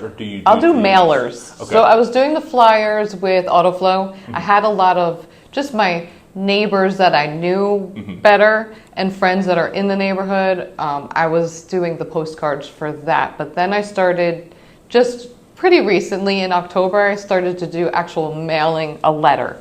or do you? I'll do mailers. Okay. So I was doing the flyers with AutoFlow. I had a lot of just my neighbors that I knew better and friends that are in the neighborhood. I was doing the postcards for that, but then I started just pretty recently in October, I started to do actual mailing a letter.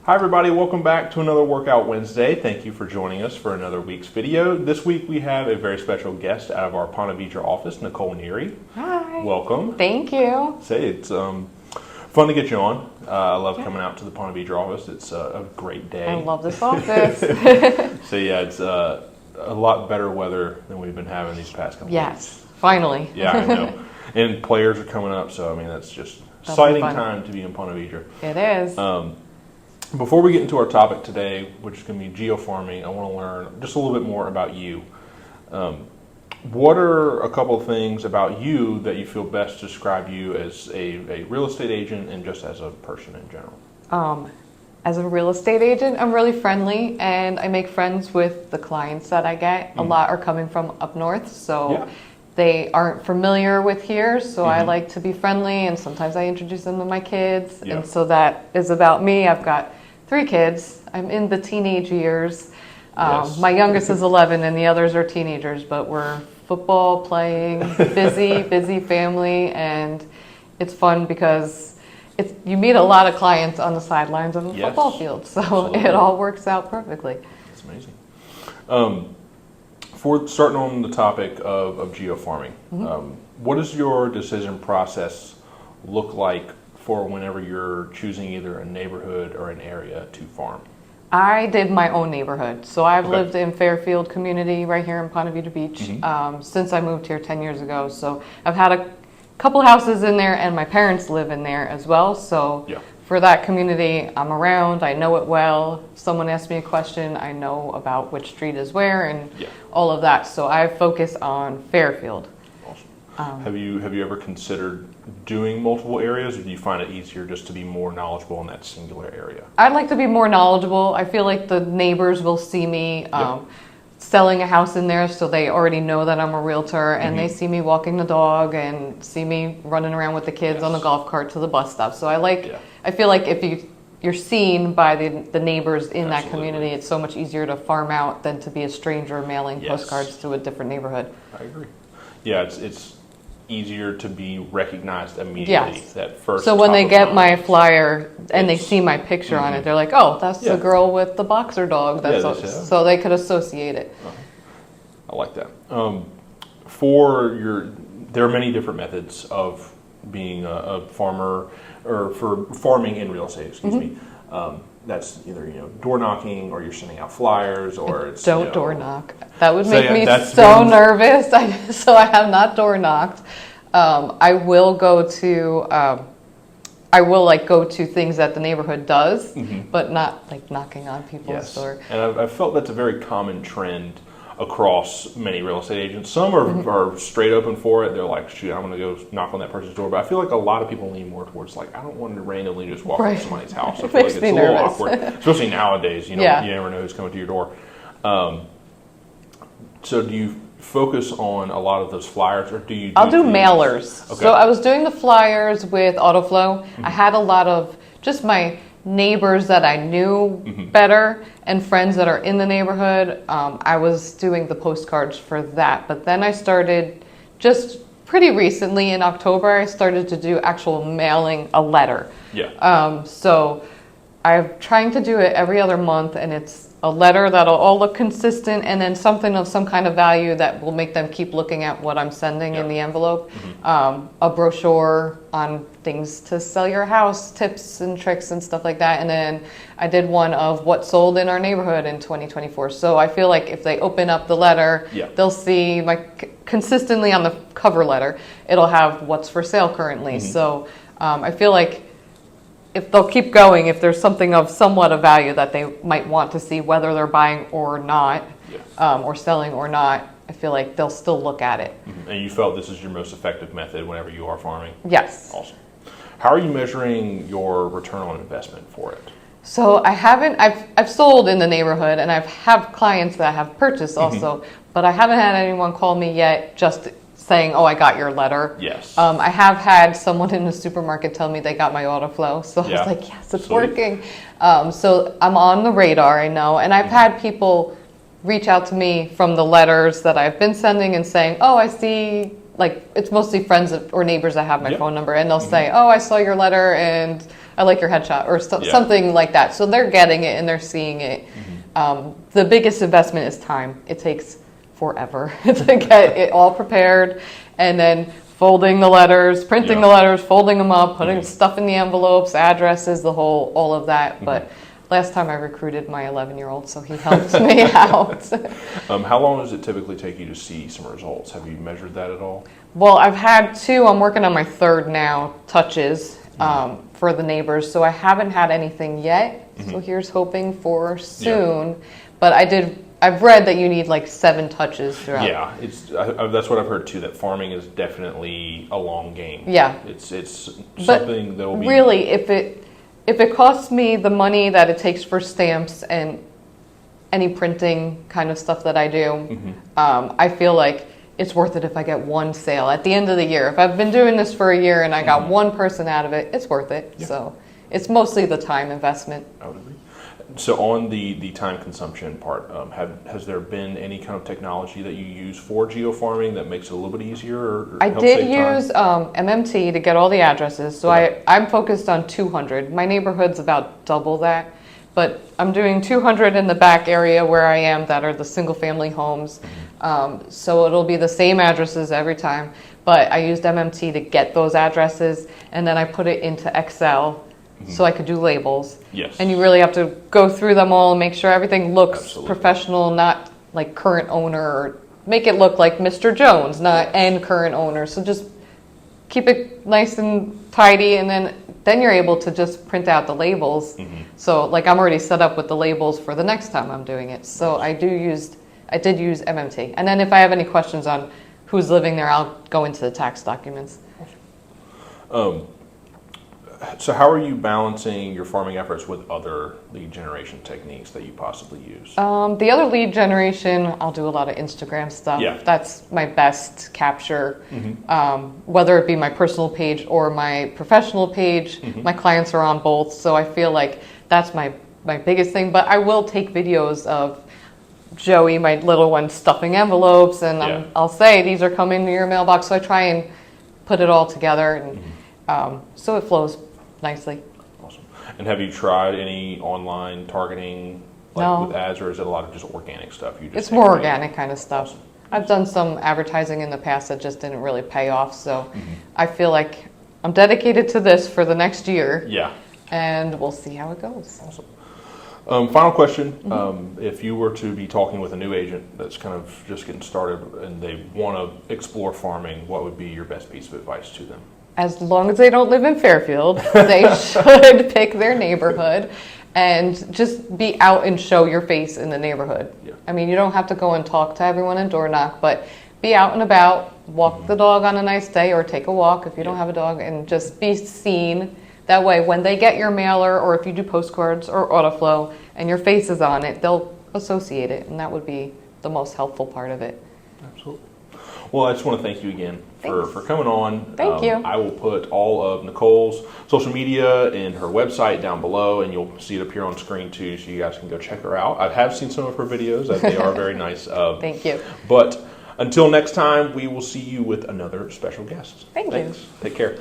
Hi everybody, welcome back to another Workout Wednesday. Thank you for joining us for another week's video. This week we have a very special guest out of our Ponte Vedra office, Nicole Neary. Hi. Welcome. Thank you. It's fun to get you on. I love coming out to the Ponte Vedra office. It's a great day. I love this office. So yeah, it's a lot better weather than we've been having these past couple weeks. Yes, finally. Yeah, I know. And players are coming up, so I mean that's just exciting time to be in Ponte Vedra. It is. Before we get into our topic today, which is going to be geo-farming, I want to learn just a little bit more about you. What are a couple of things about you that you feel best describe you as a real estate agent and just as a person in general? As a real estate agent, I'm really friendly and I make friends with the clients that I get. A lot are coming from up north, so they aren't familiar with here, so I like to be friendly, and sometimes I introduce them to my kids, and so that is about me. I've got 3 kids. I'm in the teenage years. My youngest is 11 and the others are teenagers, but we're football playing, busy family, and it's fun because you meet a lot of clients on the sidelines of a football field, so it all works out perfectly. That's amazing. For starting on the topic of geo-farming, what does your decision process look like for whenever you're choosing either a neighborhood or an area to farm? I did my own neighborhood. So I've lived in Fairfield community right here in Ponte Vedra Beach since I moved here 10 years ago. So I've had a couple houses in there and my parents live in there as well. So for that community, I'm around, I know it well. If someone asks me a question, I know about which street is where and all of that. So I focus on Fairfield. Awesome. Have you ever considered doing multiple areas, or do you find it easier just to be more knowledgeable in that singular area? I'd like to be more knowledgeable. I feel like the neighbors will see me selling a house in there, so they already know that I'm a realtor, and they see me walking the dog and see me running around with the kids on the golf cart to the bus stop. So I feel like if you're seen by the neighbors in that community, it's so much easier to farm out than to be a stranger mailing postcards to a different neighborhood. I agree. Yeah, it's easier to be recognized immediately. That first. So when they get my flyer and they see my picture on it, they're like, "Oh, that's the girl with the boxer dog." So they could associate it. I like that. There are many different methods of being a farmer, or for farming in real estate. Excuse me. That's either door knocking, or you're sending out flyers, or it's door knock. That would make me so nervous. So I have not door knocked. I will go to go to things that the neighborhood does, but not like knocking on people's door. And I've felt that's a very common trend across many real estate agents. Some are straight open for it. They're like, shoot, I'm going to go knock on that person's door. But I feel like a lot of people lean more towards like, I don't want to randomly just walk into somebody's house. I feel like it's a little awkward, especially nowadays. You never know who's coming to your door. So do you focus on a lot of those flyers, or do you? I'll do mailers. Okay. So I was doing the flyers with AutoFlow. I had a lot of just my neighbors that I knew better and friends that are in the neighborhood. I was doing the postcards for that, but then I started just pretty recently in October, I started to do actual mailing a letter. So I'm trying to do it every other month, and it's a letter that'll all look consistent, and then something of some kind of value that will make them keep looking at what I'm sending in the envelope. A brochure on things to sell your house, tips and tricks and stuff like that. And then I did one of what sold in our neighborhood in 2024. So I feel like if they open up the letter, they'll see consistently on the cover letter, it'll have what's for sale currently. So I feel like if they'll keep going, if there's something of somewhat of value that they might want to see, whether they're buying or not, or selling or not, I feel like they'll still look at it. Mm-hmm. And you felt this is your most effective method whenever you are farming? Yes. Awesome. How are you measuring your return on investment for it? So I've sold in the neighborhood, and I've have clients that have purchased also, but I haven't had anyone call me yet just saying, oh, I got your letter. Yes. I have had someone in the supermarket tell me they got my auto flow, so I was like, yes, it's working. So I'm on the radar, I know, and I've had people reach out to me from the letters that I've been sending and saying, oh, I see, like, it's mostly friends or neighbors that have my phone number, and they'll say, oh, I saw your letter and I like your headshot, or something like that. So they're getting it and they're seeing it. The biggest investment is time. It takes forever to get it all prepared, and then folding the letters, printing the letters, folding them up, putting stuff in the envelopes, addresses, all of that. But last time I recruited my 11-year-old, so he helped me out. How long does it typically take you to see some results? Have you measured that at all? Well, I've had 2. I'm working on my 3rd now, touches for the neighbors. So I haven't had anything yet. So here's hoping for soon. But I've read that you need like 7 touches throughout. Yeah, that's what I've heard too. That farming is definitely a long game. Yeah, it's something that will be really, if it costs me the money that it takes for stamps and any printing kind of stuff that I do, I feel like it's worth it if I get 1 sale at the end of the year. If I've been doing this for a year and I got 1 person out of it, it's worth it. So it's mostly the time investment. I would agree. So on the time consumption part, has there been any kind of technology that you use for geo-farming that makes it a little bit easier? Or I did use MMT to get all the addresses. So I'm focused on 200. My neighborhood's about double that. But I'm doing 200 in the back area where I am that are the single family homes. So it'll be the same addresses every time. But I used MMT to get those addresses, and then I put it into Excel so I could do labels. Yes. And you really have to go through them all and make sure everything looks professional, not like current owner, or make it look like Mr. Jones, not and current owner. So just keep it nice and tidy, and then you're able to just print out the labels. So like I'm already set up with the labels for the next time I'm doing it. So I did use MMT. And then if I have any questions on who's living there, I'll go into the tax documents. So how are you balancing your farming efforts with other lead generation techniques that you possibly use? The other lead generation, I'll do a lot of Instagram stuff. Yeah. That's my best capture. Whether it be my personal page or my professional page, my clients are on both. So I feel like that's my biggest thing. But I will take videos of Joey, my little one, stuffing envelopes, and I'll say, these are coming to your mailbox. So I try and put it all together, and so it flows nicely. Awesome. And have you tried any online targeting with ads, or is it a lot of just organic stuff? It's more organic kind of stuff. Awesome. I've done some advertising in the past that just didn't really pay off, so I feel like I'm dedicated to this for the next year. Yeah. And we'll see how it goes. Awesome. Final question. If you were to be talking with a new agent that's kind of just getting started and they want to explore farming, what would be your best piece of advice to them? As long as they don't live in Fairfield, they should pick their neighborhood and just be out and show your face in the neighborhood. Yeah. I mean, you don't have to go and talk to everyone and door knock, but be out and about, walk the dog on a nice day, or take a walk if you don't have a dog, and just be seen. That way, when they get your mailer, or if you do postcards or autoflow and your face is on it, they'll associate it, and that would be the most helpful part of it. Absolutely. Well, I just want to thank you again for coming on. Thank you. I will put all of Nicole's social media and her website down below, and you'll see it appear on screen too, so you guys can go check her out. I have seen some of her videos. They are very nice. Thank you. But until next time, we will see you with another special guest. Thanks. Take care.